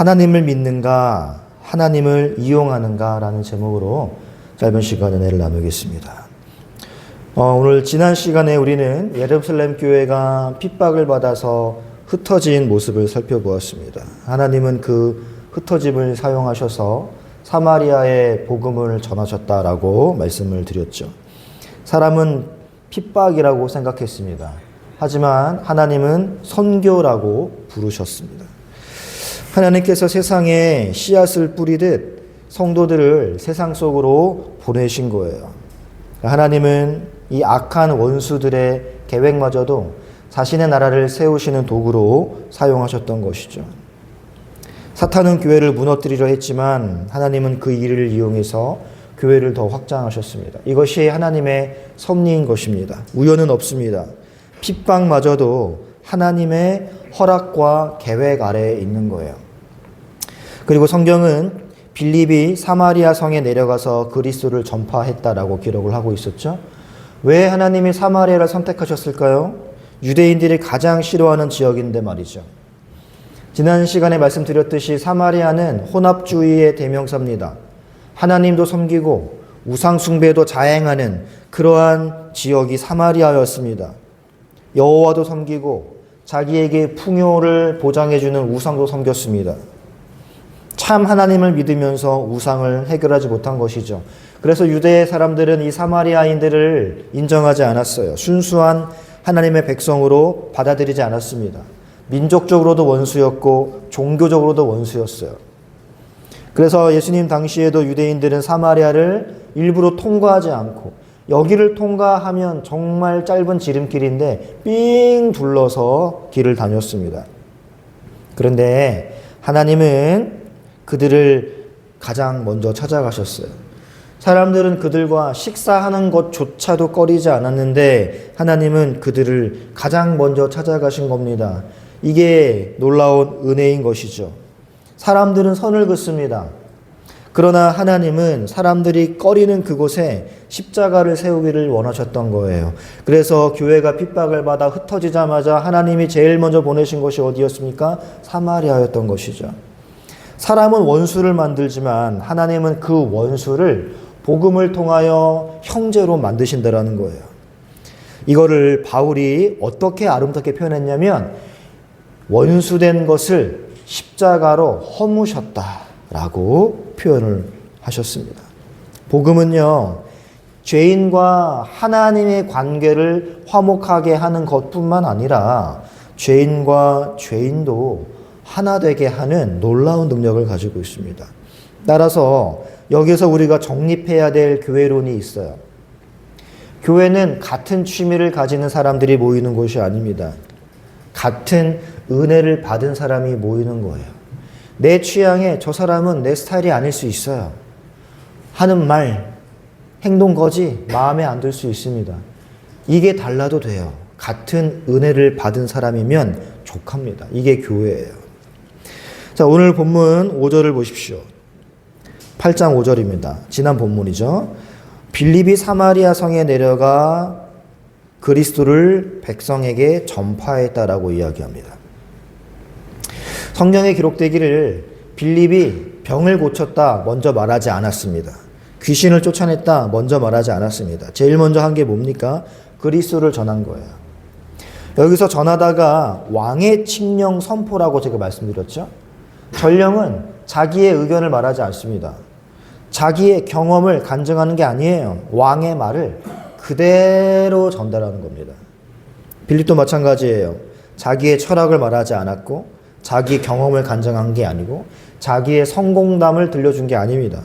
하나님을 믿는가, 하나님을 이용하는가 라는 제목으로 짧은 시간 은혜를 나누겠습니다. 오늘 지난 시간에 우리는 예루살렘 교회가 핍박을 받아서 흩어진 모습을 살펴보았습니다. 하나님은 그 흩어짐을 사용하셔서 사마리아에 복음을 전하셨다라고 말씀을 드렸죠. 사람은 핍박이라고 생각했습니다. 하지만 하나님은 선교라고 부르셨습니다. 하나님께서 세상에 씨앗을 뿌리듯 성도들을 세상 속으로 보내신 거예요. 하나님은 이 악한 원수들의 계획마저도 자신의 나라를 세우시는 도구로 사용하셨던 것이죠. 사탄은 교회를 무너뜨리려 했지만 하나님은 그 일을 이용해서 교회를 더 확장하셨습니다. 이것이 하나님의 섭리인 것입니다. 우연은 없습니다. 핍박마저도 하나님의 허락과 계획 아래에 있는 거예요. 그리고 성경은 빌립이 사마리아 성에 내려가서 그리스도를 전파했다라고 기록을 하고 있었죠. 왜 하나님이 사마리아를 선택하셨을까요? 유대인들이 가장 싫어하는 지역인데 말이죠. 지난 시간에 말씀드렸듯이 사마리아는 혼합주의의 대명사입니다. 하나님도 섬기고 우상 숭배도 자행하는 그러한 지역이 사마리아였습니다. 여호와도 섬기고 자기에게 풍요를 보장해주는 우상도 섬겼습니다. 참 하나님을 믿으면서 우상을 해결하지 못한 것이죠. 그래서 유대 사람들은 이 사마리아인들을 인정하지 않았어요. 순수한 하나님의 백성으로 받아들이지 않았습니다. 민족적으로도 원수였고 종교적으로도 원수였어요. 그래서 예수님 당시에도 유대인들은 사마리아를 일부러 통과하지 않고 여기를 통과하면 정말 짧은 지름길인데 삥 둘러서 길을 다녔습니다. 그런데 하나님은 그들을 가장 먼저 찾아가셨어요. 사람들은 그들과 식사하는 것조차도 꺼리지 않았는데 하나님은 그들을 가장 먼저 찾아가신 겁니다. 이게 놀라운 은혜인 것이죠. 사람들은 선을 긋습니다. 그러나 하나님은 사람들이 꺼리는 그곳에 십자가를 세우기를 원하셨던 거예요. 그래서 교회가 핍박을 받아 흩어지자마자 하나님이 제일 먼저 보내신 것이 어디였습니까? 사마리아였던 것이죠. 사람은 원수를 만들지만 하나님은 그 원수를 복음을 통하여 형제로 만드신다라는 거예요. 이거를 바울이 어떻게 아름답게 표현했냐면 원수된 것을 십자가로 허무셨다라고 표현을 하셨습니다. 복음은요, 죄인과 하나님의 관계를 화목하게 하는 것뿐만 아니라 죄인과 죄인도 하나 되게 하는 놀라운 능력을 가지고 있습니다. 따라서 여기서 우리가 정립해야 될 교회론이 있어요. 교회는 같은 취미를 가지는 사람들이 모이는 곳이 아닙니다. 같은 은혜를 받은 사람이 모이는 거예요. 내 취향에 저 사람은 내 스타일이 아닐 수 있어요. 하는 말, 행동 거지 마음에 안 들 수 있습니다. 이게 달라도 돼요. 같은 은혜를 받은 사람이면 족합니다. 이게 교회예요. 자, 오늘 본문 5절을 보십시오. 8장 5절입니다. 지난 본문이죠. 빌립이 사마리아 성에 내려가 그리스도를 백성에게 전파했다라고 이야기합니다. 성경에 기록되기를 빌립이 병을 고쳤다 먼저 말하지 않았습니다. 귀신을 쫓아냈다 먼저 말하지 않았습니다. 제일 먼저 한 게 뭡니까? 그리스도를 전한 거예요. 여기서 전하다가 왕의 칙령 선포라고 제가 말씀드렸죠. 전령은 자기의 의견을 말하지 않습니다. 자기의 경험을 간증하는 게 아니에요. 왕의 말을 그대로 전달하는 겁니다. 빌립도 마찬가지예요. 자기의 철학을 말하지 않았고 자기 경험을 간증한 게 아니고 자기의 성공담을 들려준 게 아닙니다.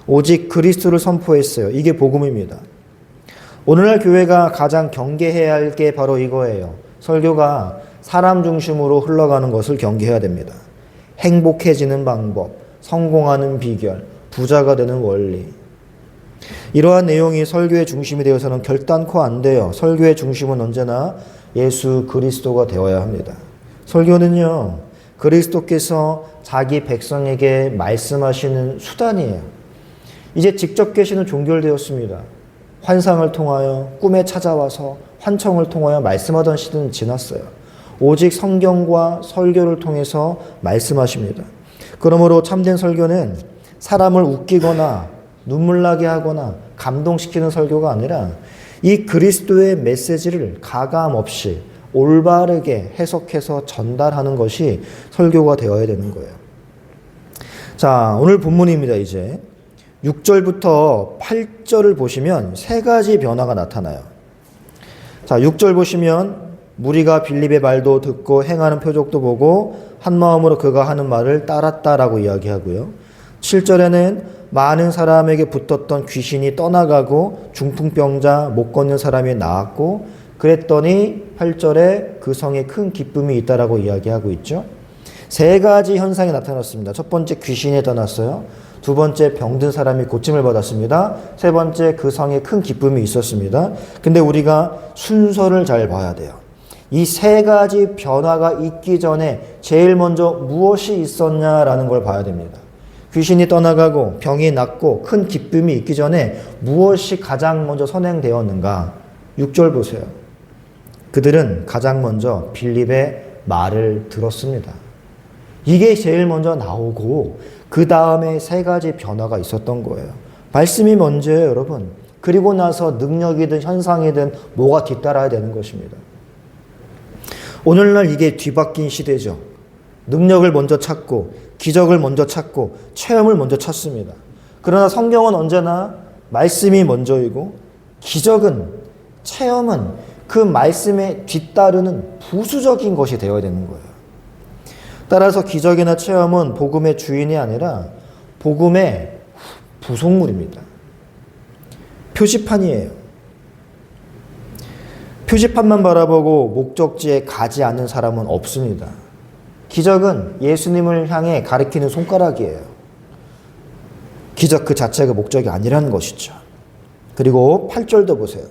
오직 그리스도를 선포했어요. 이게 복음입니다. 오늘날 교회가 가장 경계해야 할 게 바로 이거예요. 설교가 사람 중심으로 흘러가는 것을 경계해야 됩니다. 행복해지는 방법, 성공하는 비결, 부자가 되는 원리. 이러한 내용이 설교의 중심이 되어서는 결단코 안 돼요. 설교의 중심은 언제나 예수 그리스도가 되어야 합니다. 설교는요, 그리스도께서 자기 백성에게 말씀하시는 수단이에요. 이제 직접 계시는 종결되었습니다. 환상을 통하여 꿈에 찾아와서 환청을 통하여 말씀하던 시대는 지났어요. 오직 성경과 설교를 통해서 말씀하십니다. 그러므로 참된 설교는 사람을 웃기거나 눈물 나게 하거나 감동시키는 설교가 아니라 이 그리스도의 메시지를 가감 없이 올바르게 해석해서 전달하는 것이 설교가 되어야 되는 거예요. 자, 오늘 본문입니다. 이제 6절부터 8절을 보시면 세 가지 변화가 나타나요. 자, 6절 보시면 무리가 빌립의 말도 듣고 행하는 표적도 보고 한 마음으로 그가 하는 말을 따랐다라고 이야기하고요. 7절에는 많은 사람에게 붙었던 귀신이 떠나가고 중풍병자, 못 걷는 사람이 나았고 그랬더니 8절에 그 성에 큰 기쁨이 있다라고 이야기하고 있죠. 세 가지 현상이 나타났습니다. 첫 번째, 귀신이 떠났어요. 두 번째, 병든 사람이 고침을 받았습니다. 세 번째, 그 성에 큰 기쁨이 있었습니다. 근데 우리가 순서를 잘 봐야 돼요. 이 세 가지 변화가 있기 전에 제일 먼저 무엇이 있었냐라는 걸 봐야 됩니다. 귀신이 떠나가고 병이 낫고 큰 기쁨이 있기 전에 무엇이 가장 먼저 선행되었는가? 6절 보세요. 그들은 가장 먼저 빌립의 말을 들었습니다. 이게 제일 먼저 나오고 그 다음에 세 가지 변화가 있었던 거예요. 말씀이 먼저예요, 여러분. 그리고 나서 능력이든 현상이든 뭐가 뒤따라야 되는 것입니다. 오늘날 이게 뒤바뀐 시대죠. 능력을 먼저 찾고 기적을 먼저 찾고 체험을 먼저 찾습니다. 그러나 성경은 언제나 말씀이 먼저이고 기적은, 체험은 그 말씀에 뒤따르는 부수적인 것이 되어야 되는 거예요. 따라서 기적이나 체험은 복음의 주인이 아니라 복음의 부속물입니다. 표지판이에요. 표지판만 바라보고 목적지에 가지 않는 사람은 없습니다. 기적은 예수님을 향해 가리키는 손가락이에요. 기적 그 자체가 목적이 아니라는 것이죠. 그리고 8절도 보세요.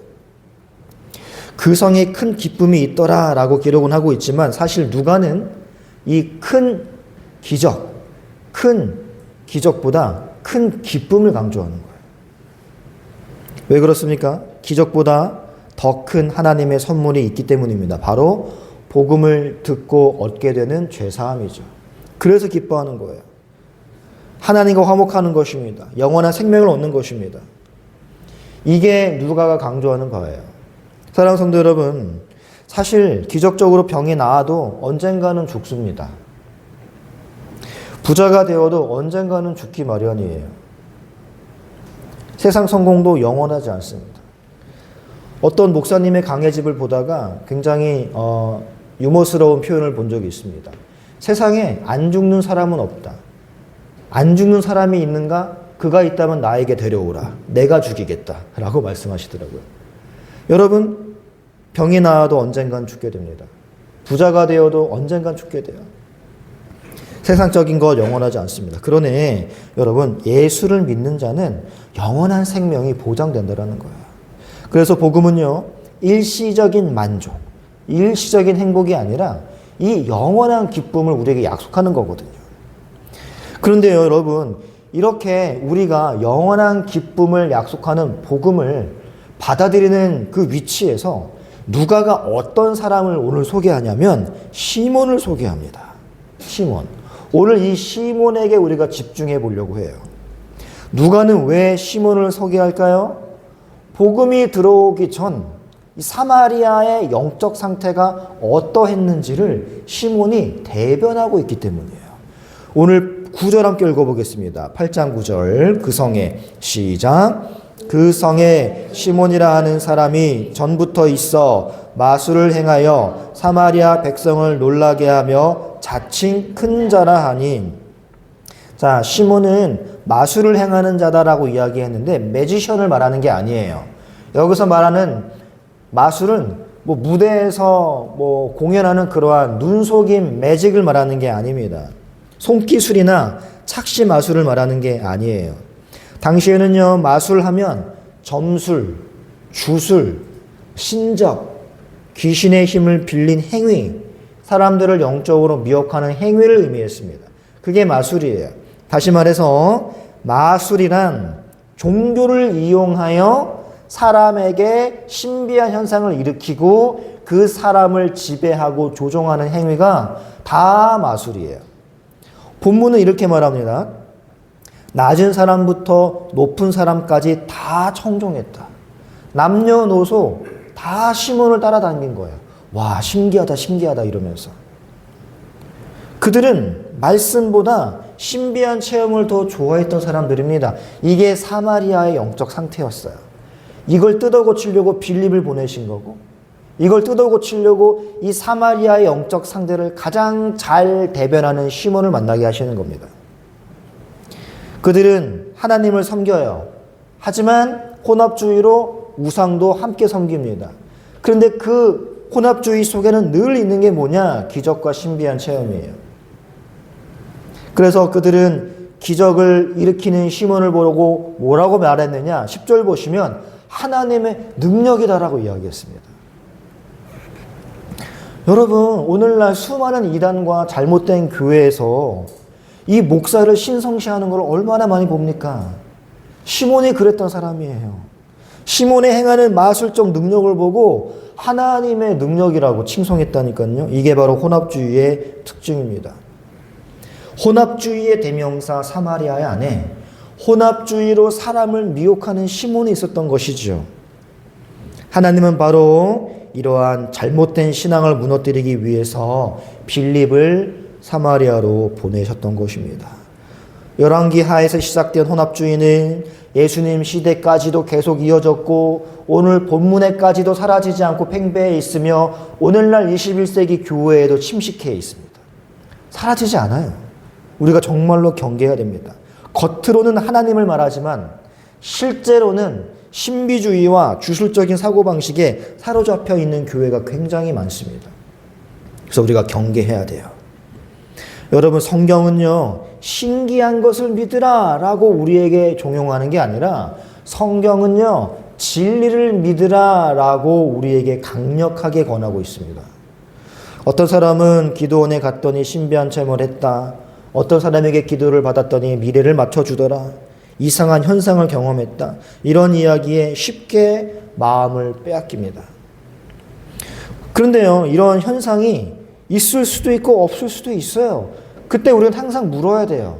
그 성에 큰 기쁨이 있더라 라고 기록은 하고 있지만 사실 누가는 이 큰 기적보다 큰 기쁨을 강조하는 거예요. 왜 그렇습니까? 기적보다 더 큰 하나님의 선물이 있기 때문입니다. 바로 복음을 듣고 얻게 되는 죄사함이죠. 그래서 기뻐하는 거예요. 하나님과 화목하는 것입니다. 영원한 생명을 얻는 것입니다. 이게 누가가 강조하는 거예요. 사랑하는 성도 여러분, 사실 기적적으로 병이 나아도 언젠가는 죽습니다. 부자가 되어도 언젠가는 죽기 마련이에요. 세상 성공도 영원하지 않습니다. 어떤 목사님의 강해집을 보다가 굉장히 유머스러운 표현을 본 적이 있습니다. 세상에 안 죽는 사람은 없다. 안 죽는 사람이 있는가? 그가 있다면 나에게 데려오라. 내가 죽이겠다. 라고 말씀하시더라고요. 여러분, 병이 나아도 언젠간 죽게 됩니다. 부자가 되어도 언젠간 죽게 돼요. 세상적인 것 영원하지 않습니다. 그러네 여러분, 예수를 믿는 자는 영원한 생명이 보장된다는 거예요. 그래서 복음은요, 일시적인 만족, 일시적인 행복이 아니라 이 영원한 기쁨을 우리에게 약속하는 거거든요. 그런데요, 여러분, 이렇게 우리가 영원한 기쁨을 약속하는 복음을 받아들이는 그 위치에서 누가가 어떤 사람을 오늘 소개하냐면 시몬을 소개합니다. 시몬. 오늘 이 시몬에게 우리가 집중해 보려고 해요. 누가는 왜 시몬을 소개할까요? 복음이 들어오기 전 이 사마리아의 영적 상태가 어떠했는지를 시몬이 대변하고 있기 때문이에요. 오늘 9절 함께 읽어보겠습니다. 8장 9절. 그 성에 시작. 그 성에 시몬이라 하는 사람이 전부터 있어 마술을 행하여 사마리아 백성을 놀라게 하며 자칭 큰 자라 하니. 자, 시몬은 마술을 행하는 자다라고 이야기했는데 매지션을 말하는 게 아니에요. 여기서 말하는 마술은 무대에서 공연하는 그러한 눈속임 매직을 말하는 게 아닙니다. 손기술이나 착시 마술을 말하는 게 아니에요. 당시에는요, 마술하면 점술, 주술, 신적, 귀신의 힘을 빌린 행위, 사람들을 영적으로 미혹하는 행위를 의미했습니다. 그게 마술이에요. 다시 말해서 마술이란 종교를 이용하여 사람에게 신비한 현상을 일으키고 그 사람을 지배하고 조종하는 행위가 다 마술이에요. 본문은 이렇게 말합니다. 낮은 사람부터 높은 사람까지 다 청종했다. 남녀노소 다 시몬을 따라다닌 거예요. 와, 신기하다, 신기하다 이러면서. 그들은 말씀보다 신비한 체험을 더 좋아했던 사람들입니다. 이게 사마리아의 영적 상태였어요. 이걸 뜯어고치려고 빌립을 보내신 거고, 이걸 뜯어고치려고 이 사마리아의 영적 상태를 가장 잘 대변하는 시몬을 만나게 하시는 겁니다. 그들은 하나님을 섬겨요. 하지만 혼합주의로 우상도 함께 섬깁니다. 그런데 그 혼합주의 속에는 늘 있는 게 뭐냐? 기적과 신비한 체험이에요. 그래서 그들은 기적을 일으키는 시몬을 보고 뭐라고 말했느냐? 10절 보시면 하나님의 능력이다라고 이야기했습니다. 여러분, 오늘날 수많은 이단과 잘못된 교회에서 이 목사를 신성시하는 걸 얼마나 많이 봅니까? 시몬이 그랬던 사람이에요. 시몬의 행하는 마술적 능력을 보고 하나님의 능력이라고 칭송했다니까요. 이게 바로 혼합주의의 특징입니다. 혼합주의의 대명사 사마리아의 안에 혼합주의로 사람을 미혹하는 시몬이 있었던 것이죠. 하나님은 바로 이러한 잘못된 신앙을 무너뜨리기 위해서 빌립을 사마리아로 보내셨던 것입니다. 열왕기 하에서 시작된 혼합주의는 예수님 시대까지도 계속 이어졌고 오늘 본문에까지도 사라지지 않고 팽배해 있으며 오늘날 21세기 교회에도 침식해 있습니다. 사라지지 않아요. 우리가 정말로 경계해야 됩니다. 겉으로는 하나님을 말하지만 실제로는 신비주의와 주술적인 사고방식에 사로잡혀 있는 교회가 굉장히 많습니다. 그래서 우리가 경계해야 돼요. 여러분, 성경은요, 신기한 것을 믿으라 라고 우리에게 종용하는 게 아니라 성경은요, 진리를 믿으라 라고 우리에게 강력하게 권하고 있습니다. 어떤 사람은 기도원에 갔더니 신비한 체험을 했다. 어떤 사람에게 기도를 받았더니 미래를 맞춰주더라. 이상한 현상을 경험했다. 이런 이야기에 쉽게 마음을 빼앗깁니다. 그런데요, 이런 현상이 있을 수도 있고 없을 수도 있어요. 그때 우리는 항상 물어야 돼요.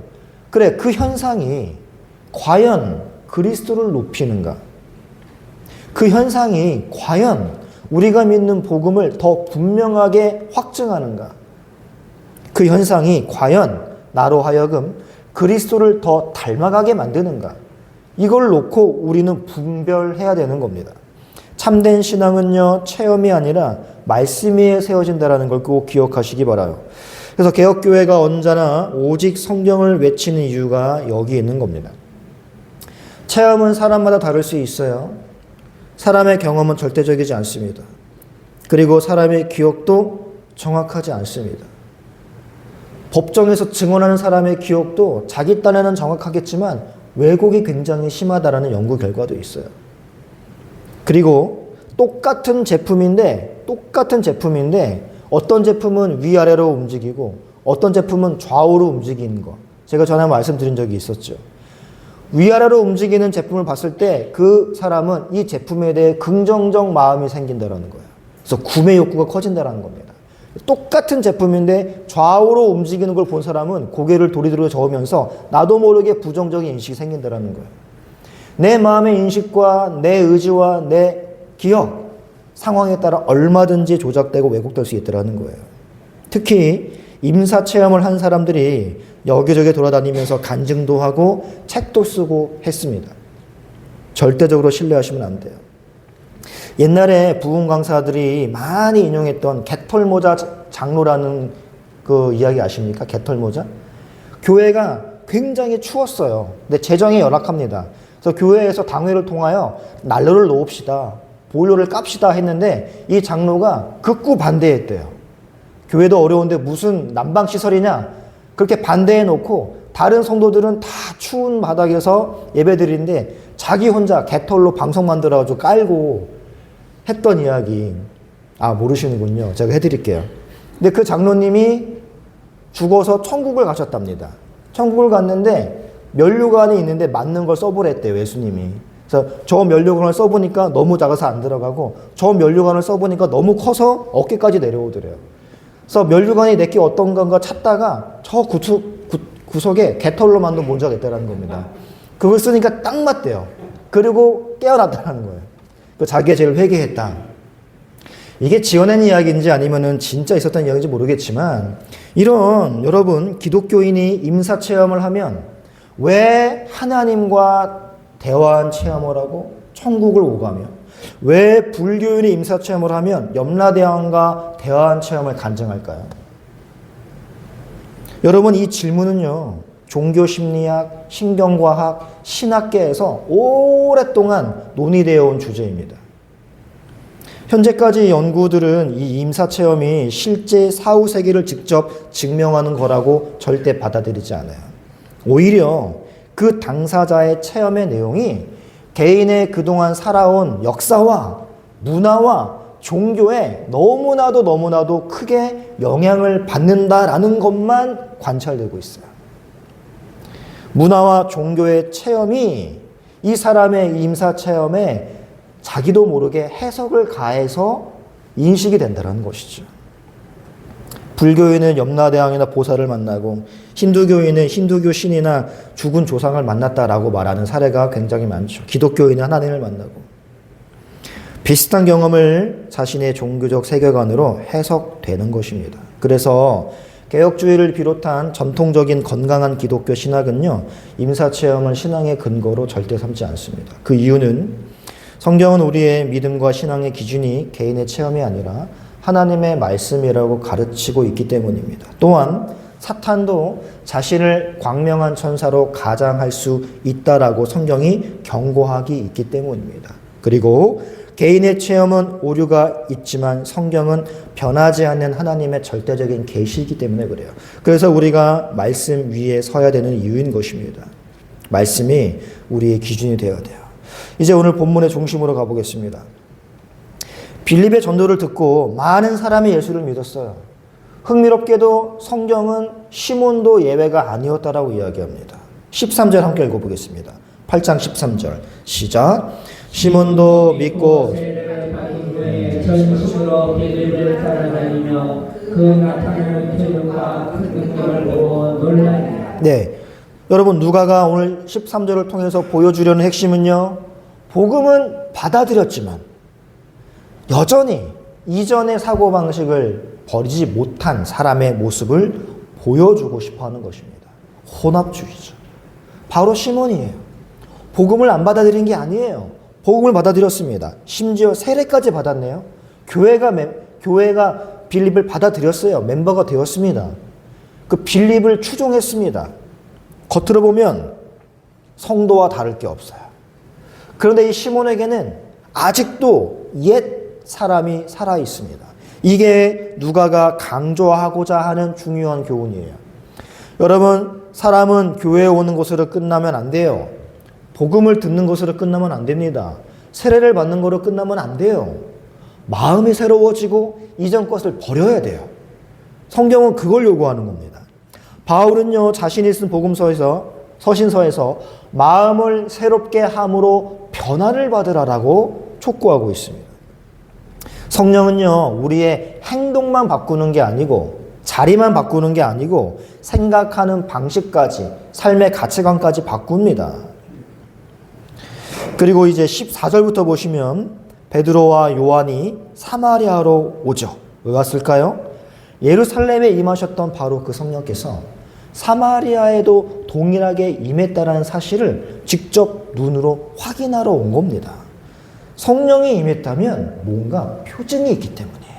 그래, 그 현상이 과연 그리스도를 높이는가? 그 현상이 과연 우리가 믿는 복음을 더 분명하게 확증하는가? 그 현상이 과연 나로 하여금 그리스도를 더 닮아가게 만드는가? 이걸 놓고 우리는 분별해야 되는 겁니다. 참된 신앙은요, 체험이 아니라 말씀 위에 세워진다는 걸 꼭 기억하시기 바라요. 그래서 개혁교회가 언제나 오직 성경을 외치는 이유가 여기 있는 겁니다. 체험은 사람마다 다를 수 있어요. 사람의 경험은 절대적이지 않습니다. 그리고 사람의 기억도 정확하지 않습니다. 법정에서 증언하는 사람의 기억도 자기 딴에는 정확하겠지만 왜곡이 굉장히 심하다라는 연구 결과도 있어요. 그리고 똑같은 제품인데 어떤 제품은 위아래로 움직이고 어떤 제품은 좌우로 움직이는 거. 제가 전에 말씀드린 적이 있었죠. 위아래로 움직이는 제품을 봤을 때 그 사람은 이 제품에 대해 긍정적 마음이 생긴다는 거예요. 그래서 구매 욕구가 커진다는 겁니다. 똑같은 제품인데 좌우로 움직이는 걸 본 사람은 고개를 도리도리 저으면서 나도 모르게 부정적인 인식이 생긴다는 거예요. 내 마음의 인식과 내 의지와 내 기억, 상황에 따라 얼마든지 조작되고 왜곡될 수 있다는 거예요. 특히 임사체험을 한 사람들이 여기저기 돌아다니면서 간증도 하고 책도 쓰고 했습니다. 절대적으로 신뢰하시면 안 돼요. 옛날에 부흥 강사들이 많이 인용했던 개털모자 장로라는 그 이야기 아십니까? 개털모자? 교회가 굉장히 추웠어요. 근데 재정이 열악합니다. 그래서 교회에서 당회를 통하여 난로를 놓읍시다. 보일러를 깝시다 했는데 이 장로가 극구 반대했대요. 교회도 어려운데 무슨 난방시설이냐? 그렇게 반대해 놓고 다른 성도들은 다 추운 바닥에서 예배드리는데 자기 혼자 개털로 방송 만들어가지고 깔고 했던 이야기. 모르시는군요. 제가 해드릴게요. 근데 그 장로님이 죽어서 천국을 가셨답니다. 천국을 갔는데 면류관이 있는데 맞는 걸 써보랬대요, 예수님이. 그래서 저 면류관을 써보니까 너무 작아서 안 들어가고 저 면류관을 써보니까 너무 커서 어깨까지 내려오더래요. 그래서 면류관이 내게 어떤 건가 찾다가 저 구석에 개털로 만든 모자가 있다는 겁니다. 그걸 쓰니까 딱 맞대요. 그리고 깨어났다는 거예요. 자기가 제일 회개했다. 이게 지어낸 이야기인지 아니면은 진짜 있었던 이야기인지 모르겠지만, 이런 여러분 기독교인이 임사체험을 하면 왜 하나님과 대화한 체험을 하고 천국을 오가며, 왜 불교인이 임사체험을 하면 염라대왕과 대화한 체험을 간증할까요? 여러분, 이 질문은요, 종교심리학, 신경과학, 신학계에서 오랫동안 논의되어 온 주제입니다. 현재까지 연구들은 이 임사체험이 실제 사후세계를 직접 증명하는 거라고 절대 받아들이지 않아요. 오히려 그 당사자의 체험의 내용이 개인의 그동안 살아온 역사와 문화와 종교에 너무나도 크게 영향을 받는다라는 것만 관찰되고 있어요. 문화와 종교의 체험이 이 사람의 임사체험에 자기도 모르게 해석을 가해서 인식이 된다는 것이죠. 불교인은 염라대왕이나 보살을 만나고, 힌두교인은 힌두교 신이나 죽은 조상을 만났다라고 말하는 사례가 굉장히 많죠. 기독교인은 하나님을 만나고, 비슷한 경험을 자신의 종교적 세계관으로 해석되는 것입니다. 그래서 개혁주의를 비롯한 전통적인 건강한 기독교 신학은요, 임사체험을 신앙의 근거로 절대 삼지 않습니다. 그 이유는 성경은 우리의 믿음과 신앙의 기준이 개인의 체험이 아니라 하나님의 말씀이라고 가르치고 있기 때문입니다. 또한 사탄도 자신을 광명한 천사로 가장할 수 있다라고 성경이 경고하기 있기 때문입니다. 그리고 개인의 체험은 오류가 있지만 성경은 변하지 않는 하나님의 절대적인 계시이기 때문에 그래요. 그래서 우리가 말씀 위에 서야 되는 이유인 것입니다. 말씀이 우리의 기준이 되어야 돼요. 이제 오늘 본문의 중심으로 가보겠습니다. 빌립의 전도를 듣고 많은 사람이 예수를 믿었어요. 흥미롭게도 성경은 시몬도 예외가 아니었다라고 이야기합니다. 13절 함께 읽어보겠습니다. 8장 13절 시작. 시몬도 믿고 전심으로 빌립을 따라다니며 그 나타나는 표정과 큰 능력을 보고 놀라니. 네, 여러분 누가가 오늘 13절을 통해서 보여주려는 핵심은요, 복음은 받아들였지만 여전히 이전의 사고방식을 버리지 못한 사람의 모습을 보여주고 싶어하는 것입니다. 혼합주의죠. 바로 시몬이에요. 복음을 안 받아들인 게 아니에요. 복음을 받아들였습니다. 심지어 세례까지 받았네요. 교회가 빌립을 받아들였어요. 멤버가 되었습니다. 그 빌립을 추종했습니다. 겉으로 보면 성도와 다를 게 없어요. 그런데 이 시몬에게는 아직도 옛 사람이 살아 있습니다. 이게 누가가 강조하고자 하는 중요한 교훈이에요. 여러분, 사람은 교회에 오는 것으로 끝나면 안 돼요. 복음을 듣는 것으로 끝나면 안 됩니다. 세례를 받는 것으로 끝나면 안 돼요. 마음이 새로워지고 이전 것을 버려야 돼요. 성경은 그걸 요구하는 겁니다. 바울은요, 자신이 쓴 서신서에서 마음을 새롭게 함으로 변화를 받으라라고 촉구하고 있습니다. 성령은요, 우리의 행동만 바꾸는 게 아니고, 자리만 바꾸는 게 아니고, 생각하는 방식까지, 삶의 가치관까지 바꿉니다. 그리고 이제 14절부터 보시면 베드로와 요한이 사마리아로 오죠. 왜 왔을까요? 예루살렘에 임하셨던 바로 그 성령께서 사마리아에도 동일하게 임했다라는 사실을 직접 눈으로 확인하러 온 겁니다. 성령이 임했다면 뭔가 표징이 있기 때문이에요.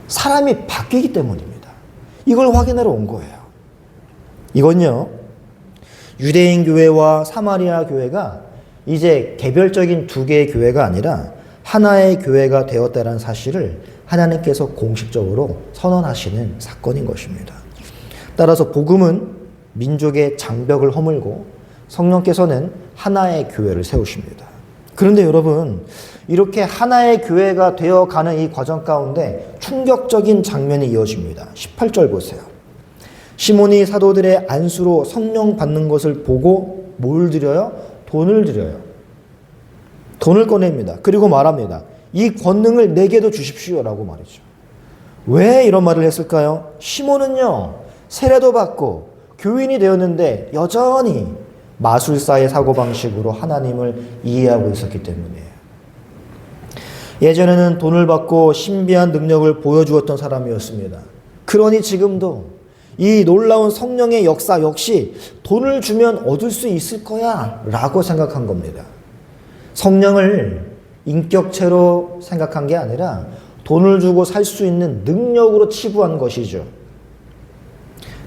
사람이 바뀌기 때문입니다. 이걸 확인하러 온 거예요. 이건요, 유대인 교회와 사마리아 교회가 이제 개별적인 두 개의 교회가 아니라 하나의 교회가 되었다는 사실을 하나님께서 공식적으로 선언하시는 사건인 것입니다. 따라서 복음은 민족의 장벽을 허물고 성령께서는 하나의 교회를 세우십니다. 그런데 여러분, 이렇게 하나의 교회가 되어가는 이 과정 가운데 충격적인 장면이 이어집니다. 18절 보세요. 시몬이 사도들의 안수로 성령 받는 것을 보고 뭘 드려요? 돈을 드려요. 돈을 꺼냅니다. 그리고 말합니다. 이 권능을 내게도 주십시오라고 말이죠. 왜 이런 말을 했을까요? 시몬은요, 세례도 받고 교인이 되었는데 여전히 마술사의 사고방식으로 하나님을 이해하고 있었기 때문이에요. 예전에는 돈을 받고 신비한 능력을 보여주었던 사람이었습니다. 그러니 지금도 이 놀라운 성령의 역사 역시 돈을 주면 얻을 수 있을 거야 라고 생각한 겁니다. 성령을 인격체로 생각한 게 아니라 돈을 주고 살 수 있는 능력으로 치부한 것이죠.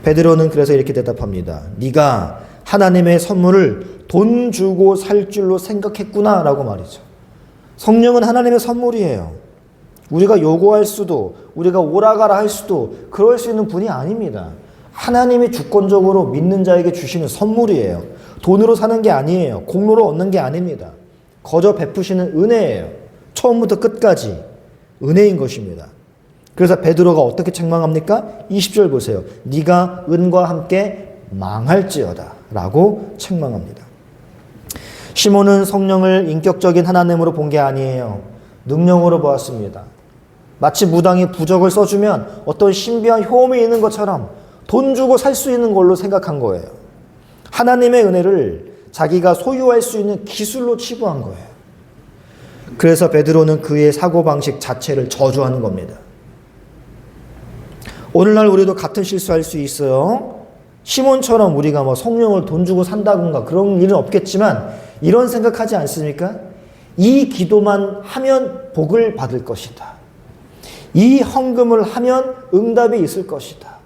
베드로는 그래서 이렇게 대답합니다. 네가 하나님의 선물을 돈 주고 살 줄로 생각했구나 라고 말이죠. 성령은 하나님의 선물이에요. 우리가 요구할 수도, 우리가 오라가라 할 수도 그럴 수 있는 분이 아닙니다. 하나님이 주권적으로 믿는 자에게 주시는 선물이에요. 돈으로 사는 게 아니에요. 공로로 얻는 게 아닙니다. 거저 베푸시는 은혜예요. 처음부터 끝까지 은혜인 것입니다. 그래서 베드로가 어떻게 책망합니까? 20절 보세요. 네가 은과 함께 망할지어다 라고 책망합니다. 시몬은 성령을 인격적인 하나님으로 본 게 아니에요. 능력으로 보았습니다. 마치 무당이 부적을 써주면 어떤 신비한 효험이 있는 것처럼 돈 주고 살 수 있는 걸로 생각한 거예요. 하나님의 은혜를 자기가 소유할 수 있는 기술로 치부한 거예요. 그래서 베드로는 그의 사고방식 자체를 저주하는 겁니다. 오늘날 우리도 같은 실수할 수 있어요. 시몬처럼 우리가 뭐 성령을 돈 주고 산다든가 그런 일은 없겠지만 이런 생각하지 않습니까? 이 기도만 하면 복을 받을 것이다. 이 헌금을 하면 응답이 있을 것이다.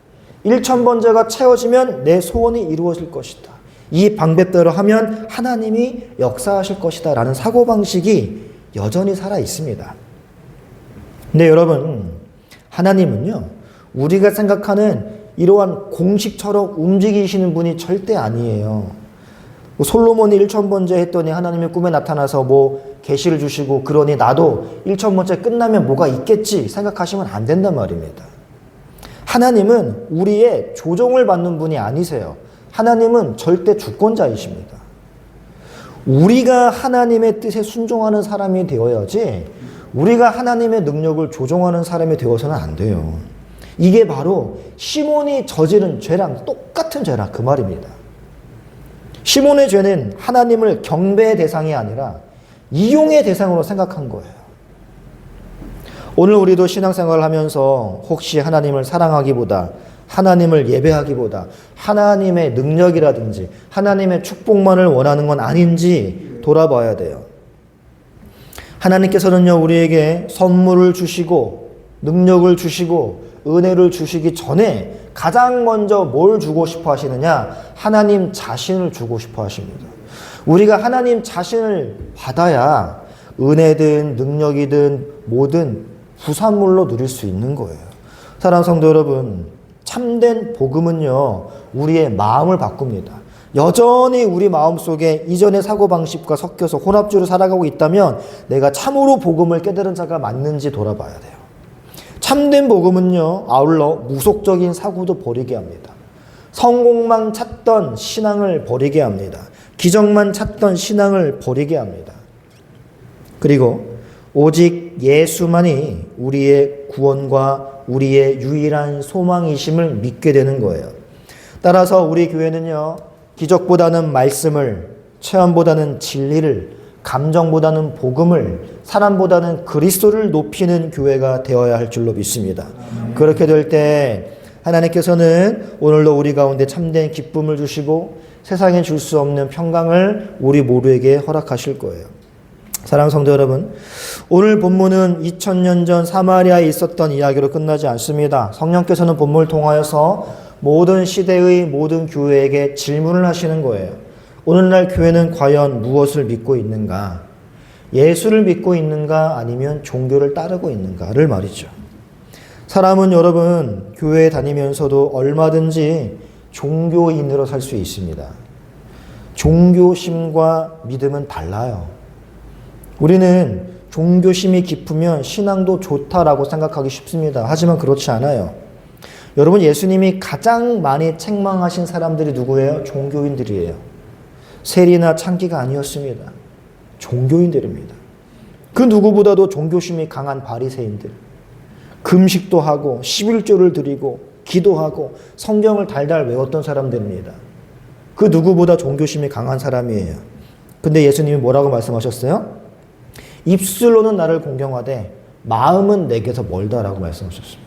1,000번제가 채워지면 내 소원이 이루어질 것이다. 이 방법대로 하면 하나님이 역사하실 것이다 라는 사고방식이 여전히 살아 있습니다. 근데 여러분, 하나님은요, 우리가 생각하는 이러한 공식처럼 움직이시는 분이 절대 아니에요. 솔로몬이 1,000번째 했더니 하나님의 꿈에 나타나서 뭐 계시를 주시고 그러니 나도 1,000번째 끝나면 뭐가 있겠지 생각하시면 안 된단 말입니다. 하나님은 우리의 조종을 받는 분이 아니세요. 하나님은 절대 주권자이십니다. 우리가 하나님의 뜻에 순종하는 사람이 되어야지 우리가 하나님의 능력을 조종하는 사람이 되어서는 안 돼요. 이게 바로 시몬이 저지른 죄랑 똑같은 죄라 그 말입니다. 시몬의 죄는 하나님을 경배의 대상이 아니라 이용의 대상으로 생각한 거예요. 오늘 우리도 신앙생활을 하면서 혹시 하나님을 사랑하기보다 하나님을 예배하기보다 하나님의 능력이라든지 하나님의 축복만을 원하는 건 아닌지 돌아봐야 돼요. 하나님께서는요, 우리에게 선물을 주시고 능력을 주시고 은혜를 주시기 전에 가장 먼저 뭘 주고 싶어 하시느냐? 하나님 자신을 주고 싶어 하십니다. 우리가 하나님 자신을 받아야 은혜든 능력이든 뭐든 부산물로 누릴 수 있는 거예요. 사랑하는 성도 여러분, 참된 복음은요, 우리의 마음을 바꿉니다. 여전히 우리 마음속에 이전의 사고방식과 섞여서 혼합주로 살아가고 있다면 내가 참으로 복음을 깨달은 자가 맞는지 돌아봐야 돼요. 참된 복음은요, 아울러 무속적인 사고도 버리게 합니다. 성공만 찾던 신앙을 버리게 합니다. 기적만 찾던 신앙을 버리게 합니다. 그리고 오직 예수만이 우리의 구원과 우리의 유일한 소망이심을 믿게 되는 거예요. 따라서 우리 교회는요, 기적보다는 말씀을, 체험보다는 진리를, 감정보다는 복음을, 사람보다는 그리스도를 높이는 교회가 되어야 할 줄로 믿습니다. 그렇게 될 때 하나님께서는 오늘도 우리 가운데 참된 기쁨을 주시고 세상에 줄 수 없는 평강을 우리 모두에게 허락하실 거예요. 사랑하는 성도 여러분, 오늘 본문은 2000년 전 사마리아에 있었던 이야기로 끝나지 않습니다. 성령께서는 본문을 통하여서 모든 시대의 모든 교회에게 질문을 하시는 거예요. 오늘날 교회는 과연 무엇을 믿고 있는가? 예수를 믿고 있는가? 아니면 종교를 따르고 있는가를 말이죠. 사람은 여러분, 교회에 다니면서도 얼마든지 종교인으로 살 수 있습니다. 종교심과 믿음은 달라요. 우리는 종교심이 깊으면 신앙도 좋다라고 생각하기 쉽습니다. 하지만 그렇지 않아요. 여러분, 예수님이 가장 많이 책망하신 사람들이 누구예요? 종교인들이에요. 세리나 창기가 아니었습니다. 종교인들입니다. 그 누구보다도 종교심이 강한 바리새인들. 금식도 하고 11조를 드리고 기도하고 성경을 달달 외웠던 사람들입니다. 그 누구보다 종교심이 강한 사람이에요. 근데 예수님이 뭐라고 말씀하셨어요? 입술로는 나를 공경하되 마음은 내게서 멀다라고 말씀하셨습니다.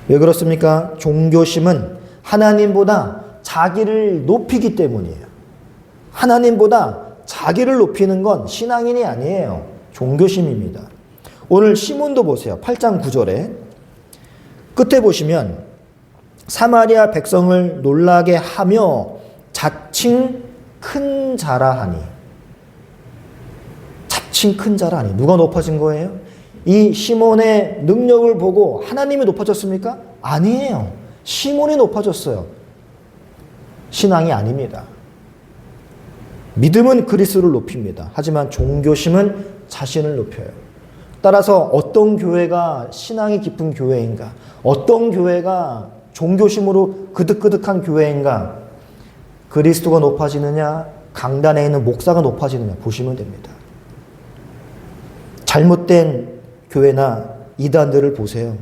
왜 그렇습니까? 종교심은 하나님보다 자기를 높이기 때문이에요. 하나님보다 자기를 높이는 건 신앙인이 아니에요. 종교심입니다. 오늘 시몬도 보세요. 8장 9절에 끝에 보시면 사마리아 백성을 놀라게 하며 자칭 큰 자라 하니. 자칭 큰 자라 하니. 누가 높아진 거예요? 이 시몬의 능력을 보고 하나님이 높아졌습니까? 아니에요. 시몬이 높아졌어요. 신앙이 아닙니다. 믿음은 그리스도를 높입니다. 하지만 종교심은 자신을 높여요. 따라서 어떤 교회가 신앙이 깊은 교회인가, 어떤 교회가 종교심으로 그득그득한 교회인가, 그리스도가 높아지느냐, 강단에 있는 목사가 높아지느냐 보시면 됩니다. 잘못된 교회나 이단들을 보세요.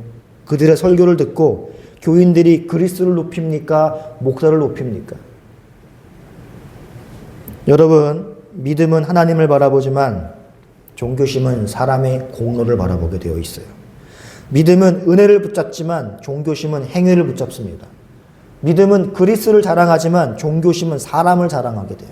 그들의 설교를 듣고 교인들이 그리스도를 높입니까? 목사를 높입니까? 여러분, 믿음은 하나님을 바라보지만 종교심은 사람의 공로를 바라보게 되어 있어요. 믿음은 은혜를 붙잡지만 종교심은 행위를 붙잡습니다. 믿음은 그리스도를 자랑하지만 종교심은 사람을 자랑하게 돼요.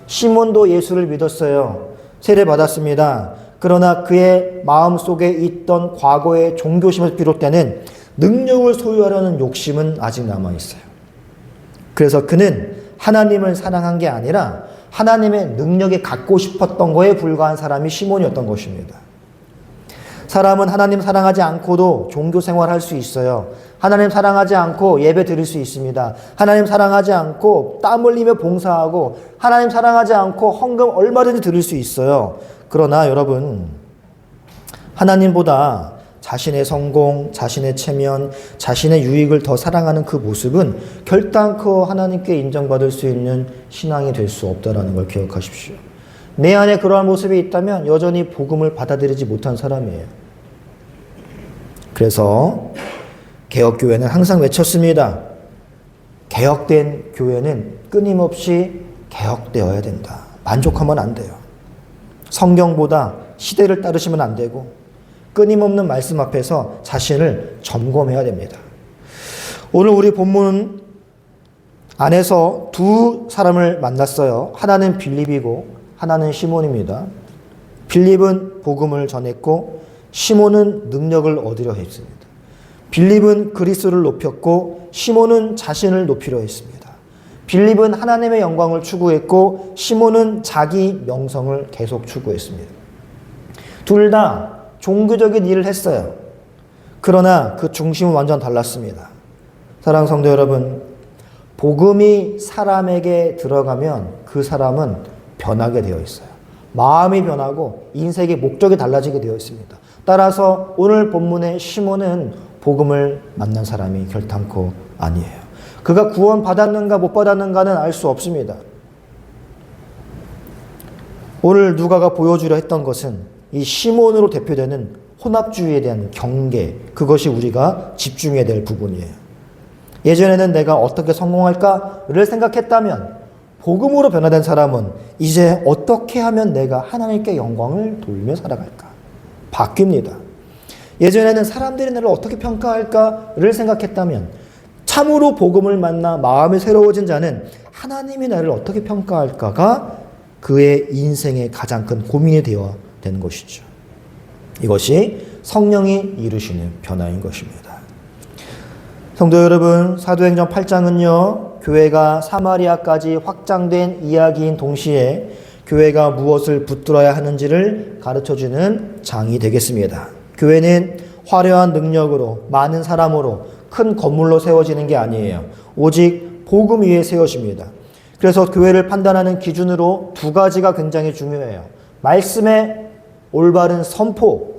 시몬도 예수를 믿었어요. 세례받았습니다. 그러나 그의 마음속에 있던 과거의 종교심에서 비롯되는 능력을 소유하려는 욕심은 아직 남아있어요. 그래서 그는 하나님을 사랑한 게 아니라 하나님의 능력에 갖고 싶었던 거에 불과한 사람이 시몬이었던 것입니다. 사람은 하나님 사랑하지 않고도 종교 생활할 수 있어요. 하나님 사랑하지 않고 예배 드릴 수 있습니다. 하나님 사랑하지 않고 땀 흘리며 봉사하고 하나님 사랑하지 않고 헌금 얼마든지 드릴 수 있어요. 그러나 여러분, 하나님보다 자신의 성공, 자신의 체면, 자신의 유익을 더 사랑하는 그 모습은 결단코 하나님께 인정받을 수 있는 신앙이 될 수 없다는 걸 기억하십시오. 내 안에 그러한 모습이 있다면 여전히 복음을 받아들이지 못한 사람이에요. 그래서 개혁교회는 항상 외쳤습니다. 개혁된 교회는 끊임없이 개혁되어야 된다. 만족하면 안 돼요. 성경보다 시대를 따르시면 안 되고 끊임없는 말씀 앞에서 자신을 점검해야 됩니다. 오늘 우리 본문 안에서 두 사람을 만났어요. 하나는 빌립이고 하나는 시몬입니다. 빌립은 복음을 전했고 시몬은 능력을 얻으려 했습니다. 빌립은 그리스도를 높였고 시몬은 자신을 높이려 했습니다. 빌립은 하나님의 영광을 추구했고 시몬은 자기 명성을 계속 추구했습니다. 둘 다 종교적인 일을 했어요. 그러나 그 중심은 완전 달랐습니다. 사랑하는 성도 여러분, 복음이 사람에게 들어가면 그 사람은 변하게 되어 있어요. 마음이 변하고 인생의 목적이 달라지게 되어 있습니다. 따라서 오늘 본문의 시몬은 복음을 만난 사람이 결단코 아니에요. 그가 구원 받았는가 못 받았는가는 알 수 없습니다. 오늘 누가가 보여주려 했던 것은 이 시몬으로 대표되는 혼합주의에 대한 경계, 그것이 우리가 집중해야 될 부분이에요. 예전에는 내가 어떻게 성공할까를 생각했다면 복음으로 변화된 사람은 이제 어떻게 하면 내가 하나님께 영광을 돌며 살아갈까? 바뀝니다. 예전에는 사람들이 나를 어떻게 평가할까를 생각했다면 참으로 복음을 만나 마음이 새로워진 자는 하나님이 나를 어떻게 평가할까가 그의 인생의 가장 큰 고민이 되어 되는 것이죠. 이것이 성령이 이루시는 변화인 것입니다. 성도 여러분, 사도행전 8장은요, 교회가 사마리아까지 확장된 이야기인 동시에 교회가 무엇을 붙들어야 하는지를 가르쳐주는 장이 되겠습니다. 교회는 화려한 능력으로, 많은 사람으로, 큰 건물로 세워지는 게 아니에요. 오직 복음 위에 세워집니다. 그래서 교회를 판단하는 기준으로 두 가지가 굉장히 중요해요. 말씀의 올바른 선포,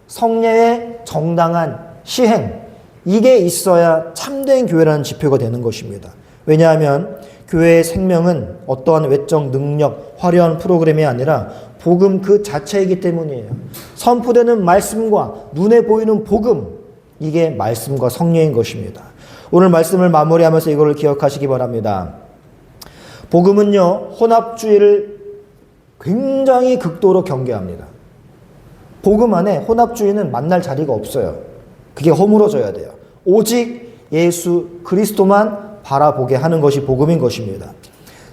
성례의 정당한 시행, 이게 있어야 참된 교회라는 지표가 되는 것입니다. 왜냐하면 교회의 생명은 어떠한 외적 능력, 화려한 프로그램이 아니라 복음 그 자체이기 때문이에요. 선포되는 말씀과 눈에 보이는 복음, 이게 말씀과 성령인 것입니다. 오늘 말씀을 마무리하면서 이거를 기억하시기 바랍니다. 복음은요, 혼합주의를 굉장히 극도로 경계합니다. 복음 안에 혼합주의는 만날 자리가 없어요. 그게 허물어져야 돼요. 오직 예수 그리스도만 바라보게 하는 것이 복음인 것입니다.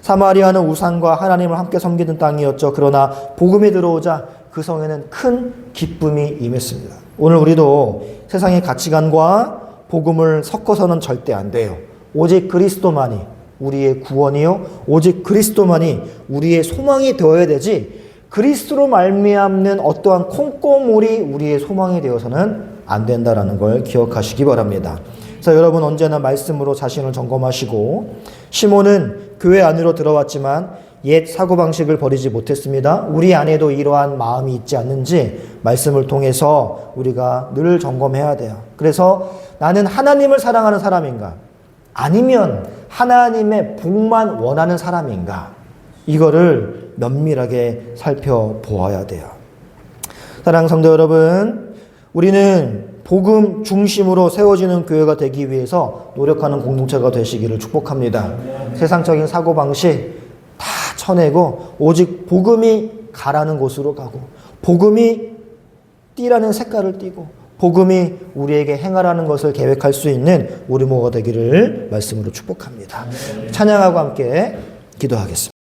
사마리아는 우상과 하나님을 함께 섬기는 땅이었죠. 그러나 복음이 들어오자 그 성에는 큰 기쁨이 임했습니다. 오늘 우리도 세상의 가치관과 복음을 섞어서는 절대 안 돼요. 오직 그리스도만이 우리의 구원이요, 오직 그리스도만이 우리의 소망이 되어야 되지, 그리스도로 말미암는 어떠한 콩고물이 우리의 소망이 되어서는 안 된다라는 걸 기억하시기 바랍니다. 그래서 여러분 언제나 말씀으로 자신을 점검하시고, 시몬은 교회 안으로 들어왔지만 옛 사고방식을 버리지 못했습니다. 우리 안에도 이러한 마음이 있지 않는지 말씀을 통해서 우리가 늘 점검해야 돼요. 그래서 나는 하나님을 사랑하는 사람인가? 아니면 하나님의 복만 원하는 사람인가? 이거를 면밀하게 살펴보아야 돼요. 사랑하는 성도 여러분, 우리는 복음 중심으로 세워지는 교회가 되기 위해서 노력하는 공동체가 되시기를 축복합니다. 세상적인 사고방식 다 쳐내고 오직 복음이 가라는 곳으로 가고, 복음이 띠라는 색깔을 띠고, 복음이 우리에게 행하라는 것을 계획할 수 있는 우리 모두가 되기를 말씀으로 축복합니다. 찬양하고 함께 기도하겠습니다.